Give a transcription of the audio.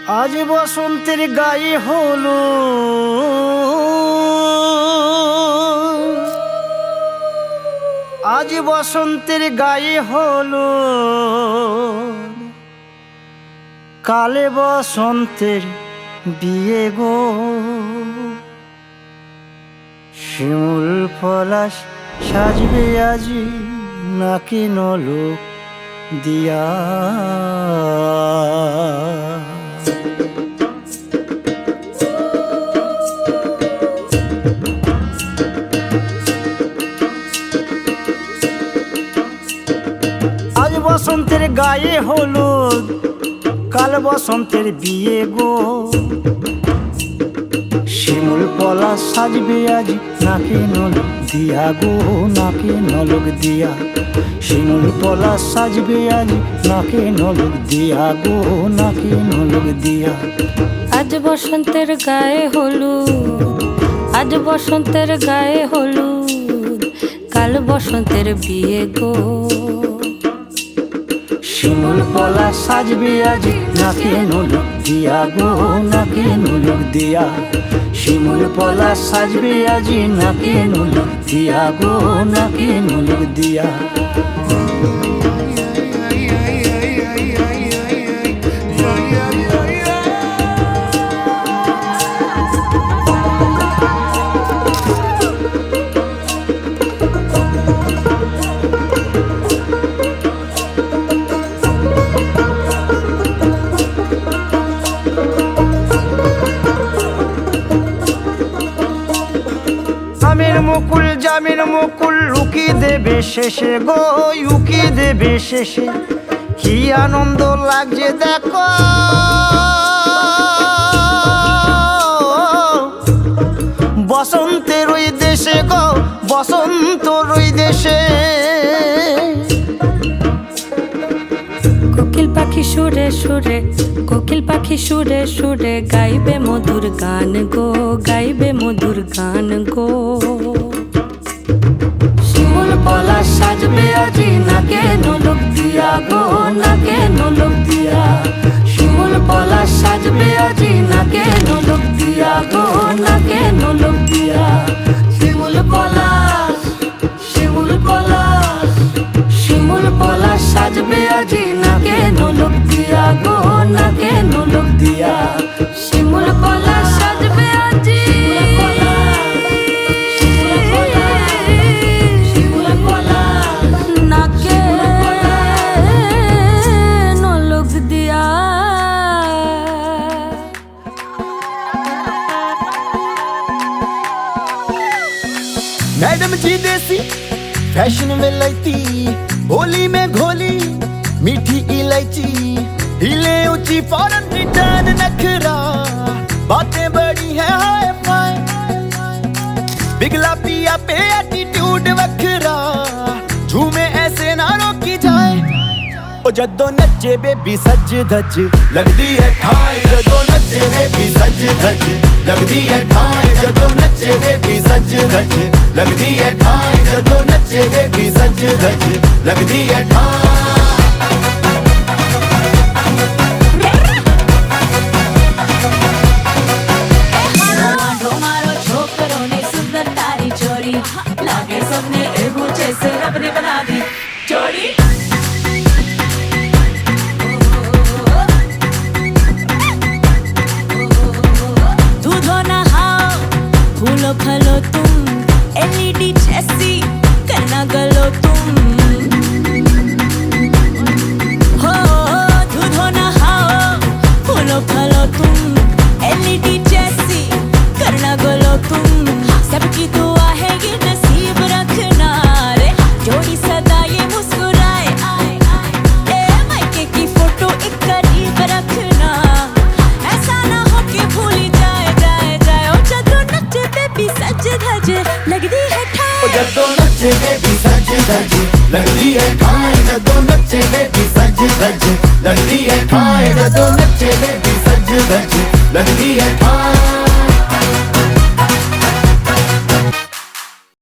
আজ বসন্তের গায়ে হলো আজ বসন্তের গায়ে হলো কালে বসন্তের বিয়ে গো। শিমুল পলাশ সাজবে আজি নাকি নলক দিয়া। আজ বসন্তের গায়ে হলুদ কাল বসন্তের বিয়ে গো। শিমুল পলাশ সাজবে আজ নাকে নলক দিয়া গো, নাকে নলক দিয়া। শিমুল পলাশ সাজবে আজ নাকে নলক দিয়া গো, নাকে নলক দিয়া। আজ বসন্তের গায়ে হলুদ, আজ বসন্তের গায়ে হলুদ কাল বসন্তের বিয়ে গো। শিমুল পলাশ সাজবে আজ নাকে নলক দিয়া গো, নাকে নলক দিয়া। শিমুল পলাশ সাজবে আজ নাকে নলক দিয়া গো, নাকে নলক দিয়া। আমের মুকুল জামের মুকুল লুকি দেবে শেষে গো, উকি দেবে শেষে। কি আনন্দ লাগছে দেখো বসন্তের ওই দেশে গো, বসন্তর ওই দেশে। কোকিল পাখি সুরে সুরে, কোকিল পাখি সুরে সুরে গাইবে মধুর গান গো, গাইবে মধুর গান গো। শিমুল পলাশ সাজবে আজি নাকে নলক দিয়া গো, নাকে নলক দিয়া। শিমুল পলাশ সাজবে আজি নাকে নলক দিয়া গো, নাকে নলক দিয়া। শিমুল পলাশ, শিমুল পলাশ, শিমুল পলাশ সাজবে আজি নাকে নলক দিয়া গো, নাকে নলক দিয়া। শিমুল পলাশ সাজবে আজি নাকে নলক দিয়া। मैडम जी देसी फैशन विलायती, होली में घोली मीठी इलायची। हिले ऊंची फॉरेन रिटर्न नखरा, बातें बड़ी है हाय फाय। बिगला पिया पे एटीट्यूड वखरा, झूमे ऐसे ना रोकी जाए। ओ जद्दो नच्चे बेबी सज धज लगदी है ठाई, जद्दो नच्चे बेबी सज धज लगदी है ठाई। जद्दो नच्चे बेबी सज धज लगदी है ठाई, जद्दो नच्चे बेबी सज धज लगदी है ठाई। लागे सबने एक ऊंचे से रब ने बना दी जोड़ी। दूधो नहाओ फूलो फलो तुम, एलईडी जैसी करना गलो तुम। हो दूधो नहाओ फूलो फलो तुम, एलईडी जैसी करना गलो तुम। सबकी दुआ है ये नसीब रखना रे, जोड़ी सदा ये मुस्कुराए आए आए। ए मायके की फोटो एक करीब रखना, ऐसा ना हो कि भूल जाए जाए जाए। ओ जद्दो नच्चे बेबी सज धज लगदी है ठाई, ओ जद्दो नच्चे बेबी सज धज लगदी है ठाई। जद्दो नच्चे बेबी सज धज लगदी है ठाई, जद्दो नच्चे बेबी सज धज लगदी है ठाई।